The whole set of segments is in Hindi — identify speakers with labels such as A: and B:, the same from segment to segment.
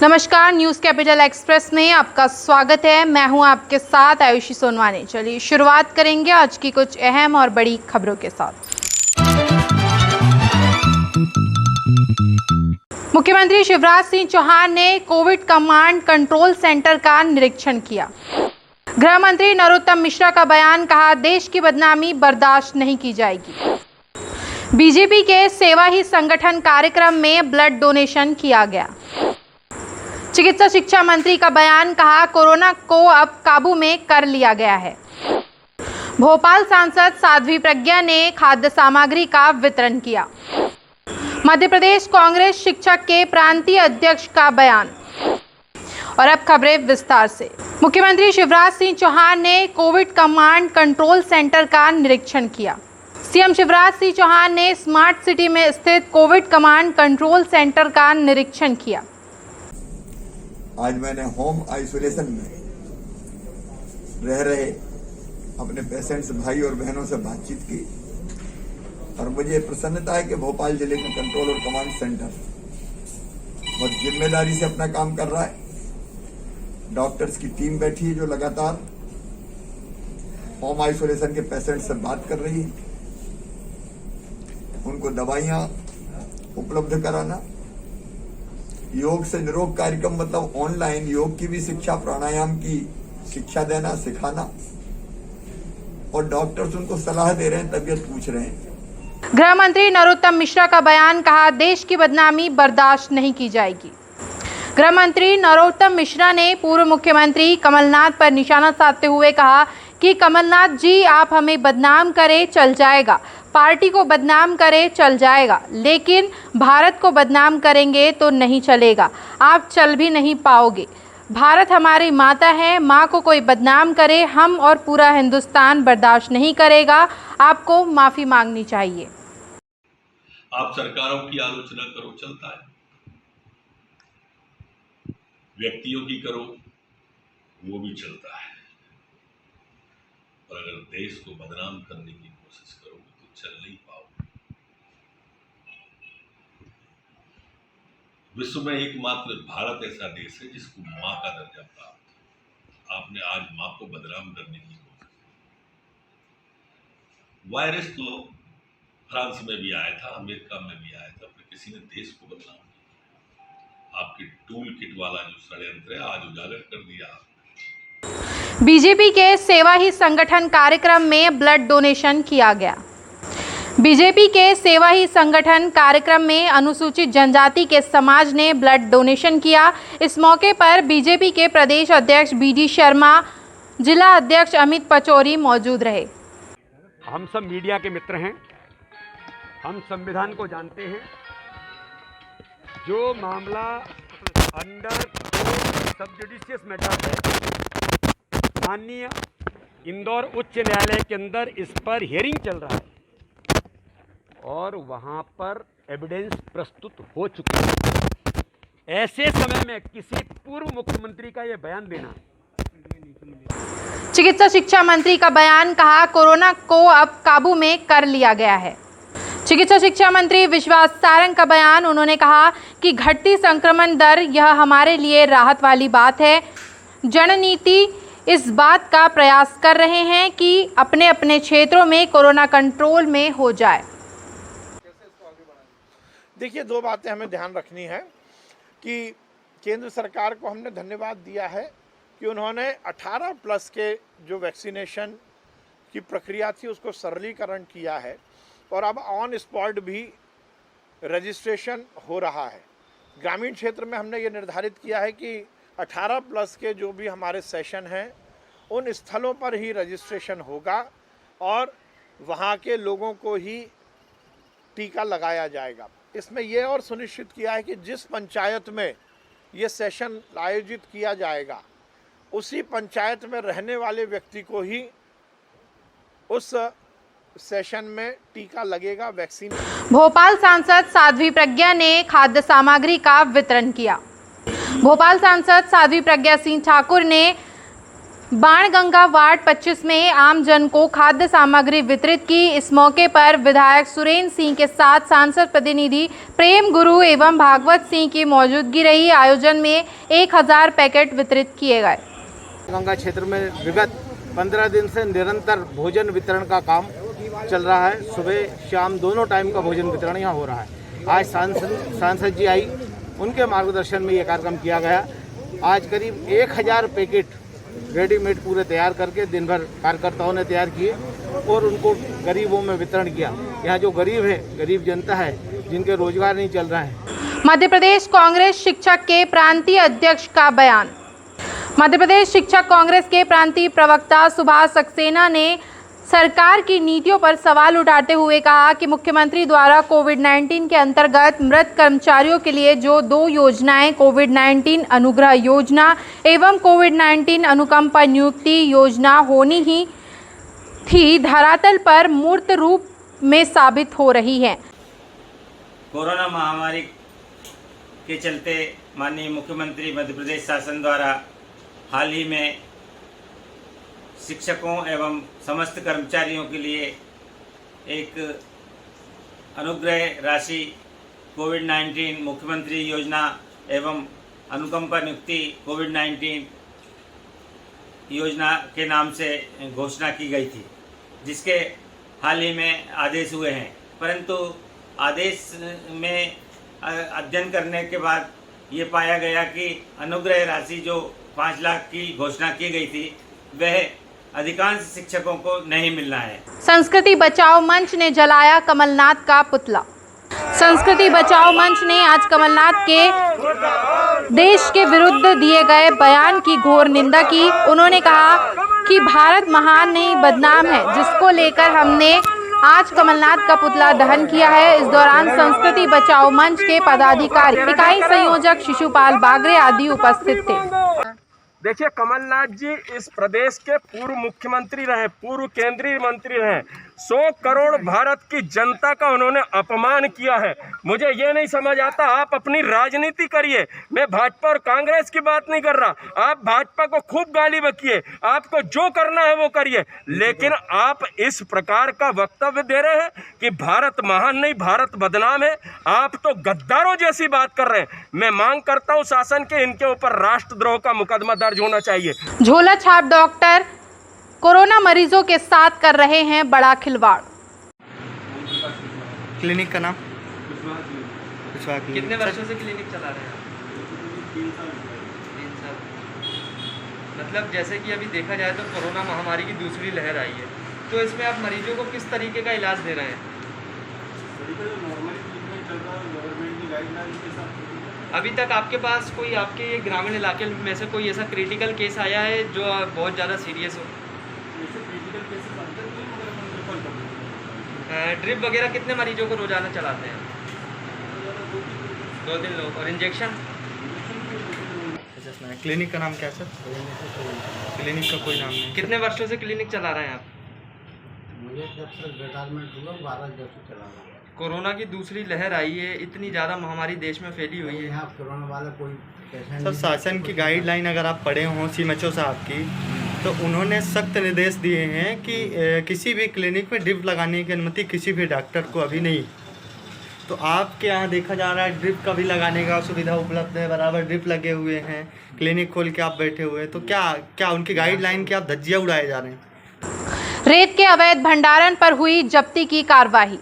A: नमस्कार, न्यूज़ कैपिटल एक्सप्रेस में आपका स्वागत है। मैं हूं आपके साथ आयुषी सोनवानी। चलिए शुरुआत करेंगे आज की कुछ अहम और बड़ी खबरों के साथ। मुख्यमंत्री शिवराज सिंह चौहान ने कोविड कमांड कंट्रोल सेंटर का निरीक्षण किया। गृह मंत्री नरोत्तम मिश्रा का बयान, कहा देश की बदनामी बर्दाश्त नहीं की जाएगी। बीजेपी के सेवा ही संगठन कार्यक्रम में ब्लड डोनेशन किया गया। चिकित्सा शिक्षा मंत्री का बयान, कहा कोरोना को अब काबू में कर लिया गया है। भोपाल सांसद साध्वी प्रज्ञा ने खाद्य सामग्री का वितरण किया। मध्य प्रदेश कांग्रेस शिक्षक के प्रांतीय अध्यक्ष का बयान। और अब खबरें विस्तार से। मुख्यमंत्री शिवराज सिंह चौहान ने कोविड कमांड कंट्रोल सेंटर का निरीक्षण किया। सीएम शिवराज सिंह चौहान ने स्मार्ट सिटी में स्थित कोविड कमांड कंट्रोल सेंटर का निरीक्षण किया।
B: आज मैंने होम आइसोलेशन में रह रहे अपने पेशेंट्स भाई और बहनों से बातचीत की और मुझे प्रसन्नता है कि भोपाल जिले का कंट्रोल और कमांड सेंटर बहुत जिम्मेदारी से अपना काम कर रहा है। डॉक्टर्स की टीम बैठी है जो लगातार होम आइसोलेशन के पेशेंट से बात कर रही है, उनको दवाइयां उपलब्ध कराना। योग से निरोग कार्यक्रम मतलब ऑनलाइन योग की भी शिक्षा, प्राणायाम की शिक्षा देना, सिखाना, और डॉक्टर्स उनको सलाह दे रहे हैं, तबीयत पूछ रहे हैं।
A: गृह मंत्री नरोत्तम मिश्रा का बयान, कहा देश की बदनामी बर्दाश्त नहीं की जाएगी। गृह मंत्री नरोत्तम मिश्रा ने पूर्व मुख्यमंत्री कमलनाथ पर निशाना साधते हुए कहा कि कमलनाथ जी, आप हमें बदनाम करें चल जाएगा, पार्टी को बदनाम करें चल जाएगा, लेकिन भारत को बदनाम करेंगे तो नहीं चलेगा, आप चल भी नहीं पाओगे। भारत हमारी माता है, माँ को कोई बदनाम करे, हम और पूरा हिंदुस्तान बर्दाश्त नहीं करेगा। आपको माफ़ी मांगनी चाहिए।
C: आप सरकारों की आलोचना करो, चलता है। व्यक्तियों की करो, वो भी चलता है। और अगर देश को बदनाम करने की कोशिश करोगे तो चल नहीं पाओगे। विश्व में एकमात्र भारत ऐसा देश है जिसको मां का दर्जा प्राप्त है। आपने आज मां को बदनाम करने की कोशिश की। वायरस तो फ्रांस में भी आया था, अमेरिका में भी आया था, पर किसी ने देश को बदनाम नहीं। आपके टूल किट वाला जो षड्यंत्र है आज उजागर कर दिया।
A: बीजेपी के सेवा ही संगठन कार्यक्रम में ब्लड डोनेशन किया गया। बीजेपी के सेवा ही संगठन कार्यक्रम में अनुसूचित जनजाति के समाज ने ब्लड डोनेशन किया। इस मौके पर बीजेपी के प्रदेश अध्यक्ष बीडी शर्मा, जिला अध्यक्ष अमित पचौरी मौजूद रहे।
D: हम सब मीडिया के मित्र हैं, हम संविधान को जानते हैं। जो मामला अंडर सब जुडिशियस मैटर है, माननीय इंदौर उच्च न्यायालय के अंदर इस पर हियरिंग चल रहा है और वहां पर एविडेंस प्रस्तुत हो चुका है। ऐसे समय में किसी पूर्व मुख्यमंत्री का यह बयान देना।
A: चिकित्सा शिक्षा मंत्री का बयान, कहा कोरोना को अब काबू में कर लिया गया है। चिकित्सा शिक्षा मंत्री विश्वास सारंग का बयान, उन्होंने कहा कि घटती संक्रमण दर यह हमारे लिए राहत वाली बात है। जननीति इस बात का प्रयास कर रहे हैं कि अपने अपने क्षेत्रों में कोरोना कंट्रोल में हो जाए।
E: देखिए, दो बातें हमें ध्यान रखनी है कि केंद्र सरकार को हमने धन्यवाद दिया है कि उन्होंने 18 प्लस के जो वैक्सीनेशन की प्रक्रिया थी उसको सरलीकरण किया है और अब ऑन स्पॉट भी रजिस्ट्रेशन हो रहा है। ग्रामीण क्षेत्र में हमने ये निर्धारित किया है कि 18 प्लस के जो भी हमारे सेशन हैं उन स्थलों पर ही रजिस्ट्रेशन होगा और वहाँ के लोगों को ही टीका लगाया जाएगा। इसमें यह और सुनिश्चित किया है कि जिस पंचायत में ये सेशन आयोजित किया जाएगा उसी पंचायत में रहने वाले व्यक्ति को ही उस सेशन में टीका लगेगा, वैक्सीन।
A: भोपाल सांसद साध्वी प्रज्ञा ने खाद्य सामग्री का वितरण किया। भोपाल सांसद साध्वी प्रज्ञा सिंह ठाकुर ने बाणगंगा वार्ड 25 में आम जन को खाद्य सामग्री वितरित की। इस मौके पर विधायक सुरेंद्र सिंह के साथ सांसद प्रतिनिधि प्रेम गुरु एवं भागवत सिंह की मौजूदगी रही। आयोजन में 1000 पैकेट वितरित किए गए।
F: गंगा क्षेत्र में विगत 15 दिन से निरंतर भोजन वितरण का काम चल रहा है। सुबह शाम दोनों टाइम का भोजन वितरण यहाँ हो रहा है। आज सांसद जी आई, उनके मार्गदर्शन में ये कार्यक्रम किया गया। आज करीब 1000 पैकेट रेडीमेड पूरे तैयार करके दिन भर कार्यकर्ताओं ने तैयार किए और उनको गरीबों में वितरण किया। यहाँ जो गरीब है, गरीब जनता है, जिनके रोजगार नहीं चल रहा है।
A: मध्य प्रदेश कांग्रेस शिक्षक के प्रांतीय अध्यक्ष का बयान। मध्य प्रदेश शिक्षक कांग्रेस के प्रांतीय प्रवक्ता सुभाष सक्सेना ने सरकार की नीतियों पर सवाल उठाते हुए कहा कि मुख्यमंत्री द्वारा कोविड-19 के अंतर्गत मृत कर्मचारियों के लिए जो 2 योजनाएं कोविड-19 अनुग्रह योजना एवं कोविड-19 अनुकंपा नियुक्ति योजना होनी ही थी, धरातल पर मूर्त रूप में साबित हो रही है।
G: कोरोना महामारी के चलते माननीय मुख्यमंत्री मध्य प्रदेश शासन द्वारा हाल ही में शिक्षकों एवं समस्त कर्मचारियों के लिए एक अनुग्रह राशि कोविड-19 मुख्यमंत्री योजना एवं अनुकंपा नियुक्ति कोविड-19 योजना के नाम से घोषणा की गई थी, जिसके हाल ही में आदेश हुए हैं। परंतु आदेश में अध्ययन करने के बाद ये पाया गया कि अनुग्रह राशि जो 5 लाख की घोषणा की गई थी, वह अधिकांश शिक्षकों को नहीं मिलना है।
A: संस्कृति बचाओ मंच ने जलाया कमलनाथ का पुतला। संस्कृति बचाओ मंच ने आज कमलनाथ के देश के विरुद्ध दिए गए बयान की घोर निंदा की। उन्होंने कहा कि भारत महान नहीं बदनाम है, जिसको लेकर हमने आज कमलनाथ का पुतला दहन किया है। इस दौरान संस्कृति बचाओ मंच के पदाधिकारी, इकाई संयोजक शिशुपाल बागरे आदि उपस्थित थे।
H: देखिए, कमलनाथ जी इस प्रदेश के पूर्व मुख्यमंत्री रहे, पूर्व केंद्रीय मंत्री रहे। 100 करोड़ भारत की जनता का उन्होंने अपमान किया है। मुझे ये नहीं समझ आता, आप अपनी राजनीति करिए। मैं भाजपा और कांग्रेस की बात नहीं कर रहा। आप भाजपा को खूब गाली बकिए, आपको जो करना है वो करिए, लेकिन आप इस प्रकार का वक्तव्य दे रहे हैं कि भारत महान नहीं भारत बदनाम है। आप तो गद्दारों जैसी बात कर रहे हैं। मैं मांग करता हूँ शासन के इनके ऊपर राष्ट्रद्रोह का मुकदमा दर्ज होना चाहिए।
A: झोला छाप डॉक्टर कोरोना मरीजों के साथ कर रहे हैं बड़ा खिलवाड़।
I: क्लिनिक का नाम
J: कितने वर्षों से क्लिनिक चला रहे हैं? 3 साल। मतलब जैसे कि अभी देखा जाए तो कोरोना महामारी की दूसरी लहर आई है, तो इसमें आप मरीजों को किस तरीके का इलाज दे रहे हैं? अभी तक आपके पास कोई आपके ग्रामीण इलाके में से कोई ऐसा क्रिटिकल केस आया है जो बहुत ज़्यादा सीरियस हो? ड्रिप वगैरह कितने मरीजों को रोजाना चलाते हैं? 2-3 लोग। और इंजेक्शन?
I: क्लिनिक का नाम क्या सर? क्लिनिक का कोई नाम नहीं।
J: कितने वर्षों से क्लिनिक चला रहे हैं आप?
F: मुझे जब से रिटायरमेंट हुआ 12 जब से चला रहा हूँ।
J: कोरोना की दूसरी लहर आई है, इतनी ज़्यादा महामारी देश में फैली हुई है।
F: यहाँ कोरोना वाला कोई
I: सर, शासन की गाइडलाइन अगर आप पढ़े हों सीएमएचओ साहब की, तो उन्होंने सख्त निर्देश दिए हैं कि किसी भी क्लिनिक में ड्रिप लगाने की अनुमति किसी भी डॉक्टर को अभी नहीं। तो आपके यहाँ देखा जा रहा है ड्रिप का भी लगाने का सुविधा उपलब्ध है, बराबर ड्रिप लगे हुए हैं, क्लिनिक खोल के आप बैठे हुए हैं, तो क्या उनकी गाइडलाइन की आप धज्जियाँ उड़ाए जा रहे हैं?
A: रेत के अवैध भंडारण पर हुई जब्ती की कार्रवाई।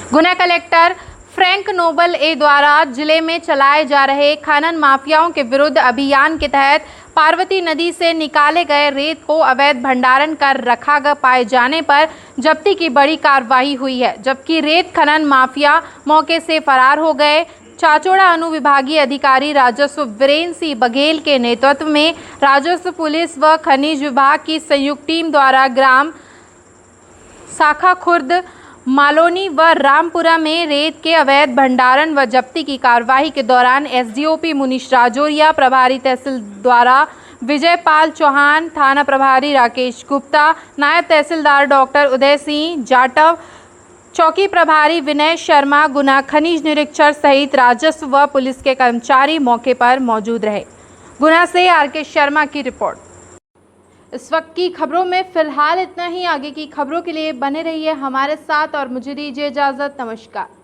A: गुना कलेक्टर फ्रैंक नोबल ए द्वारा जिले में चलाए जा रहे खनन माफियाओं के विरुद्ध अभियान के तहत पार्वती नदी से निकाले गए रेत को अवैध भंडारण कर रखा पाए जाने पर जब्ती की बड़ी कार्रवाई हुई है, जबकि रेत खनन माफिया मौके से फरार हो गए। चाचौड़ा अनुविभागीय अधिकारी राजस्व वीरेंद्र सिंह बघेल के नेतृत्व में राजस्व पुलिस व खनिज विभाग की संयुक्त टीम द्वारा ग्राम शाखा खुर्द, मालोनी व रामपुरा में रेत के अवैध भंडारण व जब्ती की कार्रवाई के दौरान एसडीओपी मुनीश राजौरिया, प्रभारी तहसील द्वारा विजयपाल चौहान, थाना प्रभारी राकेश गुप्ता, नायब तहसीलदार डॉक्टर उदय सिंह जाटव, चौकी प्रभारी विनय शर्मा, गुना खनिज निरीक्षक सहित राजस्व व पुलिस के कर्मचारी मौके पर मौजूद रहे। गुना से आर के शर्मा की रिपोर्ट। इस वक्त की खबरों में फिलहाल इतना ही। आगे की खबरों के लिए बने रहिए हमारे साथ और मुझे दीजिए इजाज़त। नमस्कार।